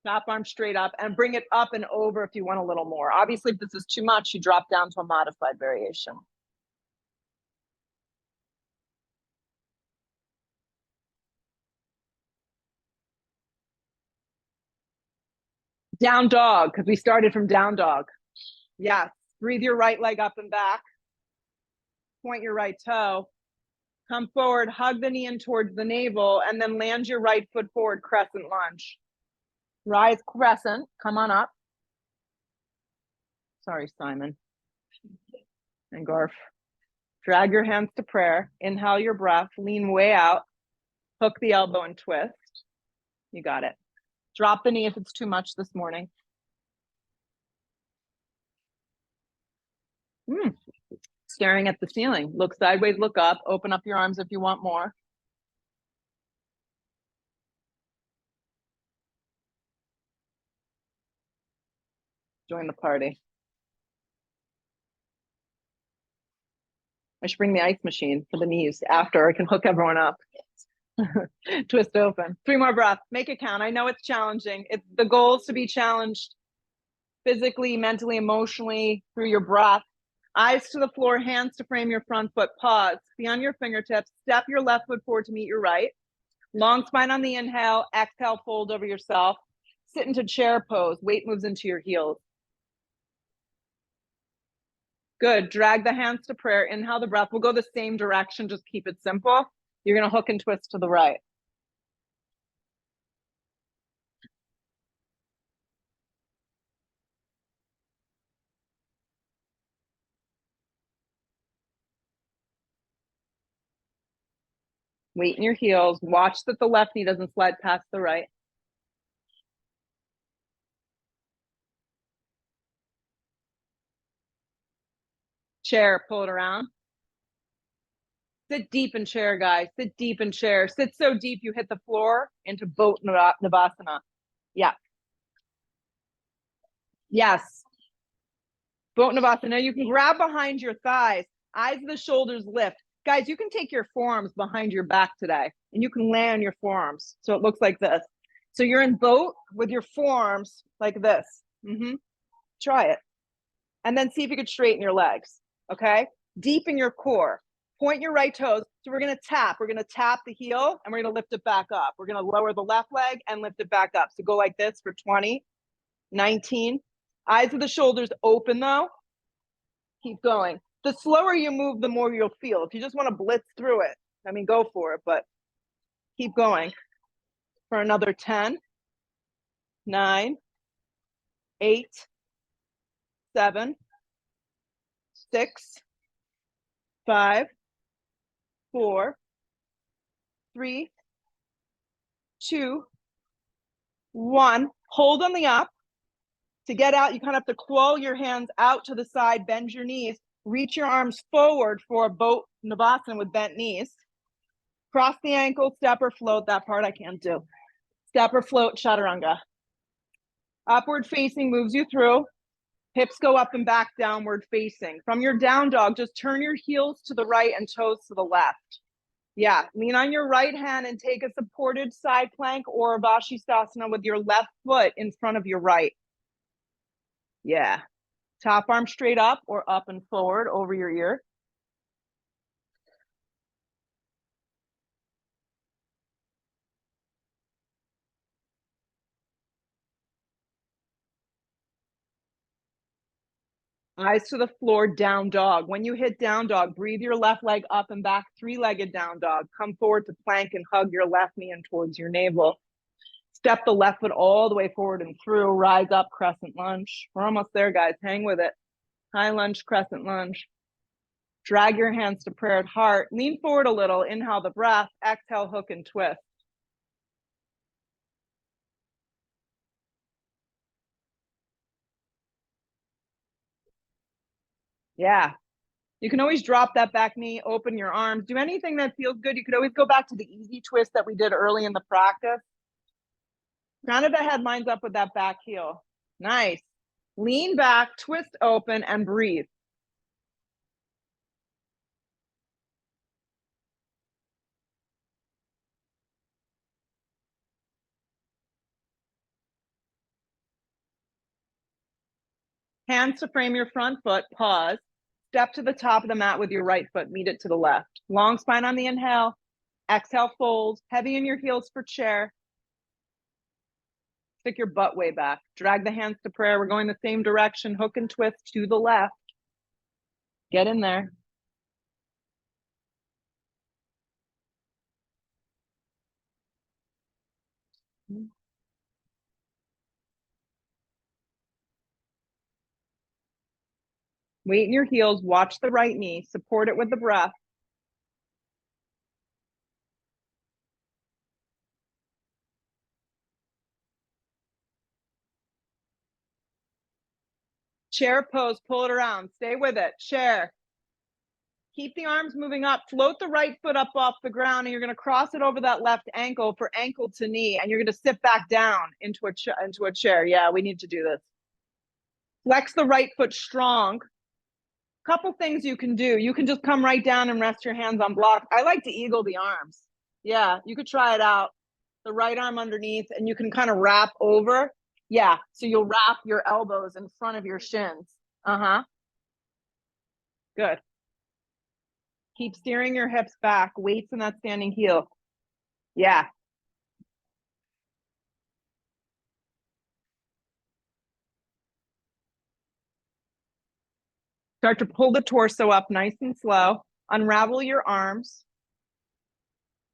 [SPEAKER 1] Top arm straight up and bring it up and over if you want a little more. Obviously, if this is too much, you drop down to a modified variation. Down dog, because we started from down dog. Yes. Breathe your right leg up and back. Point your right toe. Come forward, hug the knee in towards the navel, and then land your right foot forward, crescent lunge. Rise crescent, come on up. Sorry, Simon. And Garf. Drag your hands to prayer. Inhale your breath, lean way out. Hook the elbow and twist. You got it. Drop the knee if it's too much this morning. Staring at the ceiling. Look sideways, look up. Open up your arms if you want more. Join the party. I should bring the ice machine for the knees after. I can hook everyone up. Twist open. 3 more breaths. Make it count. I know it's challenging. The goal is to be challenged physically, mentally, emotionally through your breath. Eyes to the floor, hands to frame your front foot. Pause. Be on your fingertips. Step your left foot forward to meet your right. Long spine on the inhale. Exhale, fold over yourself. Sit into chair pose. Weight moves into your heels. Good. Drag the hands to prayer. Inhale the breath. We'll go the same direction. Just keep it simple. You're going to hook and twist to the right. Weight in your heels. Watch that the left knee doesn't slide past the right. Chair, pull it around. Sit deep in chair, guys. Sit deep in chair. Sit so deep you hit the floor into boat Navasana. Yeah. Yes. Boat Navasana. You can grab behind your thighs. Eyes of the shoulders lift. Guys, you can take your forearms behind your back today and you can lay on your forearms. So it looks like this. So you're in boat with your forearms like this. Try it. And then see if you could straighten your legs. Okay. Deep in your core. Point your right toes. So we're going to tap. We're going to tap the heel and we're going to lift it back up. We're going to lower the left leg and lift it back up. So go like this for 20, 19. Eyes of the shoulders open though. Keep going. The slower you move, the more you'll feel. If you just want to blitz through it, I mean, go for it, but keep going for another 10, 9, 8, 7, 6, 5, 4, 3, 2, 1. Hold on the up. To get out, you kind of have to claw your hands out to the side, bend your knees. Reach your arms forward for boat Navasana with bent knees. Cross the ankle, step or float. That part I can't do. Step or float, chaturanga. Upward facing moves you through. Hips go up and back, downward facing. From your down dog, just turn your heels to the right and toes to the left. Yeah, lean on your right hand and take a supported side plank or Vashisthasana with your left foot in front of your right. Yeah. Top arm straight up or up and forward over your ear. Eyes to the floor, down dog. When you hit down dog, breathe your left leg up and back, three-legged down dog. Come forward to plank and hug your left knee in towards your navel. Step the left foot all the way forward and through. Rise up, crescent lunge. We're almost there, guys. Hang with it. High lunge, crescent lunge. Drag your hands to prayer at heart. Lean forward a little. Inhale the breath. Exhale, hook and twist. Yeah. You can always drop that back knee, open your arms, do anything that feels good. You could always go back to the easy twist that we did early in the practice. Crown of the head lines up with that back heel. Nice. Lean back, twist open, and breathe. Hands to frame your front foot, pause. Step to the top of the mat with your right foot, meet it to the left. Long spine on the inhale. Exhale, fold. Heavy in your heels for chair. Stick your butt way back. Drag the hands to prayer. We're going the same direction. Hook and twist to the left. Get in there. Weight in your heels. Watch the right knee. Support it with the breath. Chair pose. Pull it around. Stay with it. Chair. Keep the arms moving up. Float the right foot up off the ground, and you're going to cross it over that left ankle for ankle to knee, and you're going to sit back down into a chair. Yeah, we need to do this. Flex the right foot strong. Couple things you can do. You can just come right down and rest your hands on blocks. I like to eagle the arms. Yeah, you could try it out. The right arm underneath, and you can kind of wrap over. Yeah, so you'll wrap your elbows in front of your shins. Good. Keep steering your hips back. Weights in that standing heel. Yeah. Start to pull the torso up nice and slow. Unravel your arms.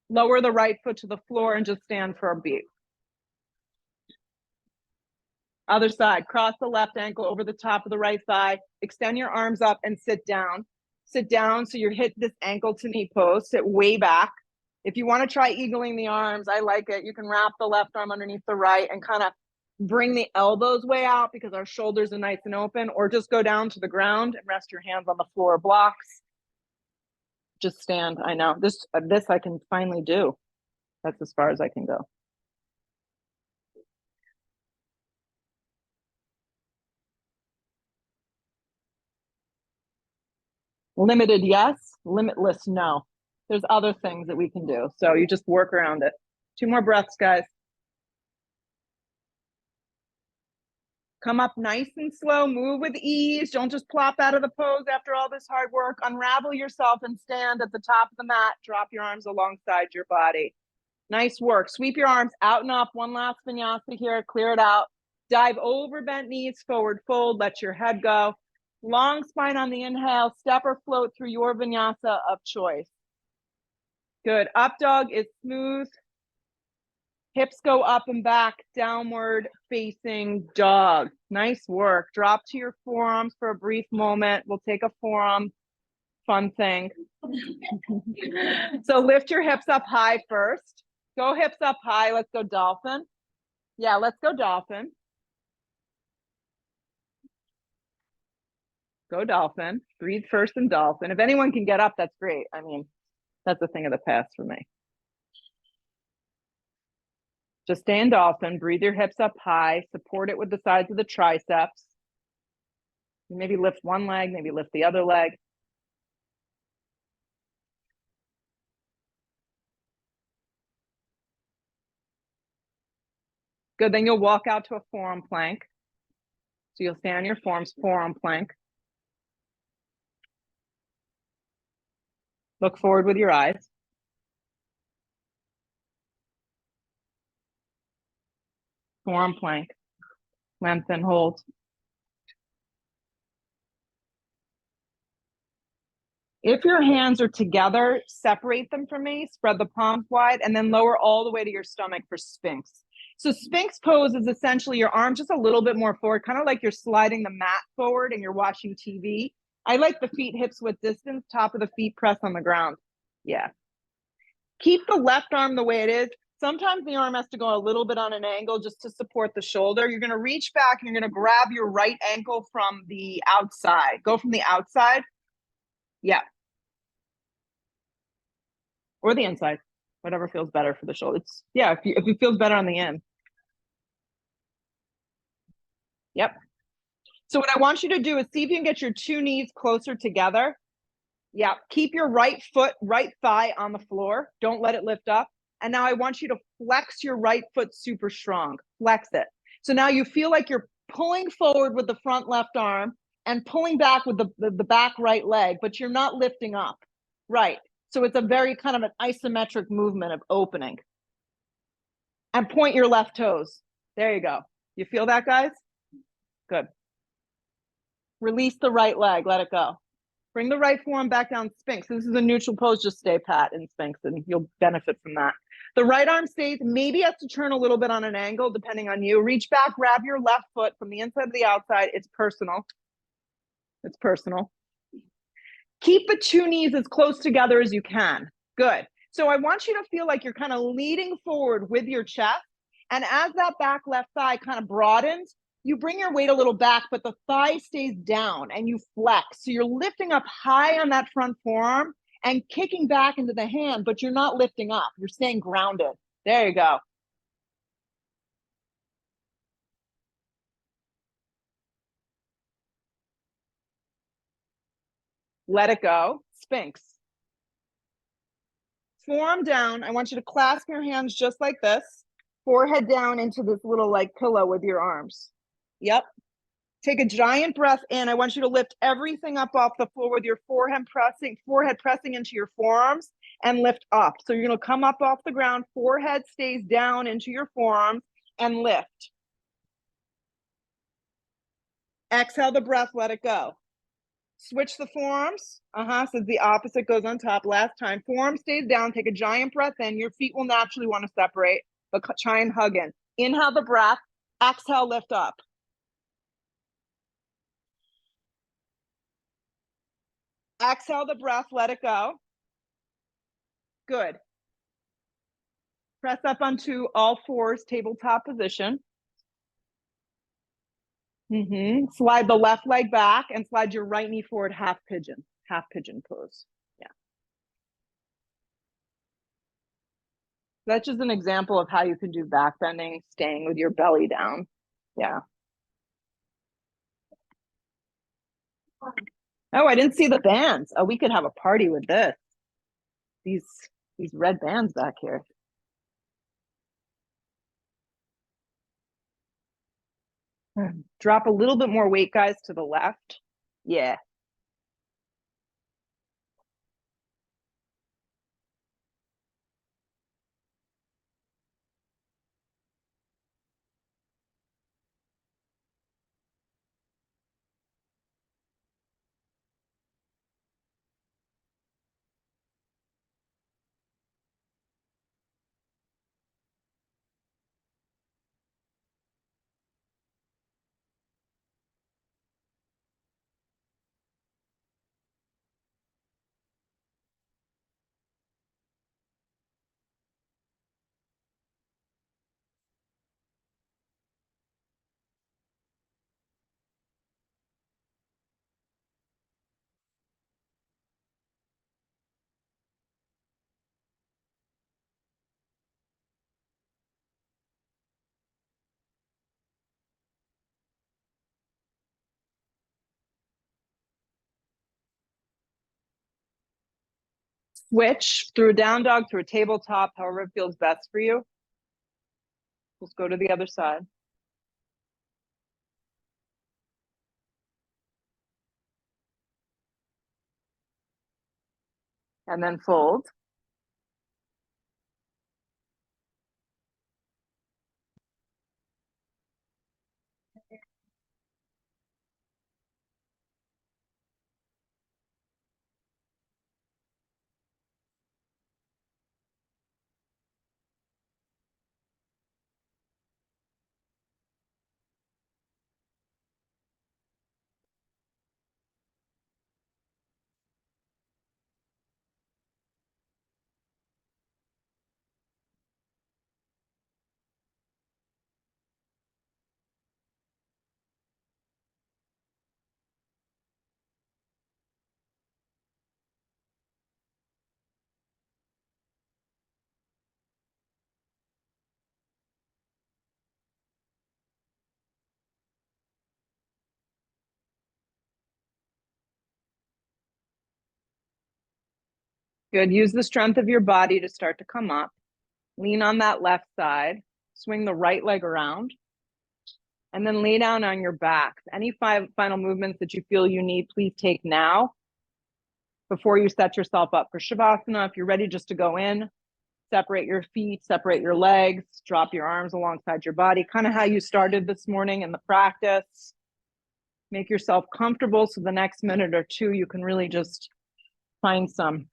[SPEAKER 1] Lower the right foot to the floor and just stand for a beat. Other side. Cross the left ankle over the top of the right thigh. Extend your arms up and sit down. Sit down so you're hit this ankle to knee pose. Sit way back. If you want to try eagling the arms, I like it. You can wrap the left arm underneath the right and kind of bring the elbows way out because our shoulders are nice and open, or just go down to the ground and rest your hands on the floor blocks. Just stand. I know this I can finally do. That's as far as I can go. Limited, yes. Limitless, no. There's other things that we can do. So you just work around it. 2 more breaths, guys. Come up nice and slow. Move with ease. Don't just plop out of the pose after all this hard work. Unravel yourself and stand at the top of the mat. Drop your arms alongside your body. Nice work. Sweep your arms out and up. One last vinyasa here. Clear it out. Dive over bent knees, forward fold. Let your head go. Long spine on the inhale. Step or float through your vinyasa of choice. Good. Up dog is smooth. Hips go up and back. Downward facing dog. Nice work. Drop to your forearms for a brief moment. We'll take a forearm fun thing. So lift your hips up high first. Go hips up high. Let's go dolphin. Yeah, let's go dolphin. Go dolphin. Breathe first in dolphin. If anyone can get up, that's great. I mean, that's a thing of the past for me. Just stay in dolphin. Breathe your hips up high. Support it with the sides of the triceps. Maybe lift one leg, maybe lift the other leg. Good. Then you'll walk out to a forearm plank. So you'll stand on your forearm plank. Look forward with your eyes. Forearm plank. Lengthen, hold. If your hands are together, separate them from me, spread the palms wide, and then lower all the way to your stomach for Sphinx. So Sphinx pose is essentially your arms just a little bit more forward, kind of like you're sliding the mat forward and you're watching TV. I like the feet hips width distance, top of the feet press on the ground. Yeah. Keep the left arm the way it is. Sometimes the arm has to go a little bit on an angle just to support the shoulder. You're going to reach back and you're going to grab your right ankle from the outside. Go from the outside. Yeah. Or the inside, whatever feels better for the shoulder. It's, yeah, if it feels better on the end. Yep. So what I want you to do is see if you can get your two knees closer together. Yeah. Keep your right foot, right thigh on the floor. Don't let it lift up. And now I want you to flex your right foot super strong. Flex it. So now you feel like you're pulling forward with the front left arm and pulling back with the back right leg, but you're not lifting up. Right. So it's a very kind of an isometric movement of opening. And point your left toes. There you go. You feel that, guys? Good. Release the right leg. Let it go. Bring the right forearm back down, Sphinx. This is a neutral pose. Just stay pat in Sphinx and you'll benefit from that. The right arm stays, maybe has to turn a little bit on an angle depending on you. Reach back, grab your left foot from the inside to the outside. It's personal. It's personal. Keep the two knees as close together as you can. Good. So I want you to feel like you're kind of leading forward with your chest. And as that back left thigh kind of broadens, you bring your weight a little back, but the thigh stays down and you flex. So you're lifting up high on that front forearm and kicking back into the hand, but you're not lifting up. You're staying grounded. There you go. Let it go. Sphinx. Forearm down. I want you to clasp your hands just like this. Forehead down into this little like pillow with your arms. Yep. Take a giant breath in. I want you to lift everything up off the floor with your forehead pressing into your forearms and lift up. So you're going to come up off the ground. Forehead stays down into your forearms and lift. Exhale the breath. Let it go. Switch the forearms. So the opposite goes on top. Last time. Forearm stays down. Take a giant breath in. Your feet will naturally want to separate, but try and hug in. Inhale the breath. Exhale, lift up. Exhale the breath. Let it go. Good. Press up onto all fours, tabletop position. Slide the left leg back and slide your right knee forward, half pigeon pose. Yeah. That's just an example of how you can do back bending, staying with your belly down. Yeah. Oh, I didn't see the bands. Oh, we could have a party with this. These red bands back here. Drop a little bit more weight, guys, to the left. Yeah. Switch through a down dog, through a tabletop, however it feels best for you. Let's go to the other side. And then fold. Good. Use the strength of your body to start to come up. Lean on that left side. Swing the right leg around. And then lay down on your back. Any final movements that you feel you need, please take now before you set yourself up for Shavasana. If you're ready just to go in, separate your feet, separate your legs, drop your arms alongside your body, kind of how you started this morning in the practice. Make yourself comfortable so the next minute or two you can really just find some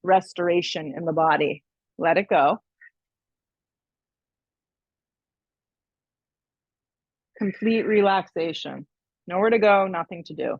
[SPEAKER 1] restoration in the body. Let it go. Complete relaxation. Nowhere to go, nothing to do.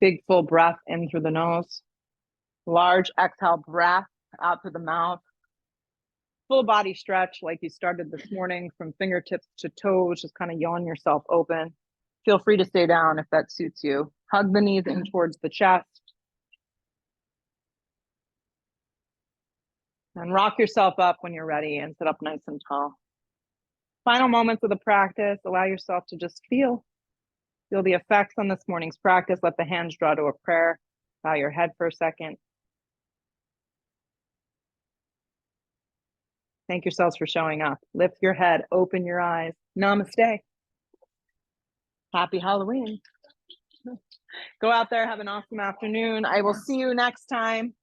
[SPEAKER 1] Big full breath in through the nose. Large exhale breath out through the mouth. Full body stretch like you started this morning from fingertips to toes. Just kind of yawn yourself open. Feel free to stay down if that suits you. Hug the knees in towards the chest. And rock yourself up when you're ready and sit up nice and tall. Final moments of the practice, allow yourself to just feel the effects on this morning's practice. Let the hands draw to a prayer. Bow your head for a second. Thank yourselves for showing up. Lift your head, open your eyes. Namaste. Happy Halloween. Go out there, have an awesome afternoon. I will see you next time.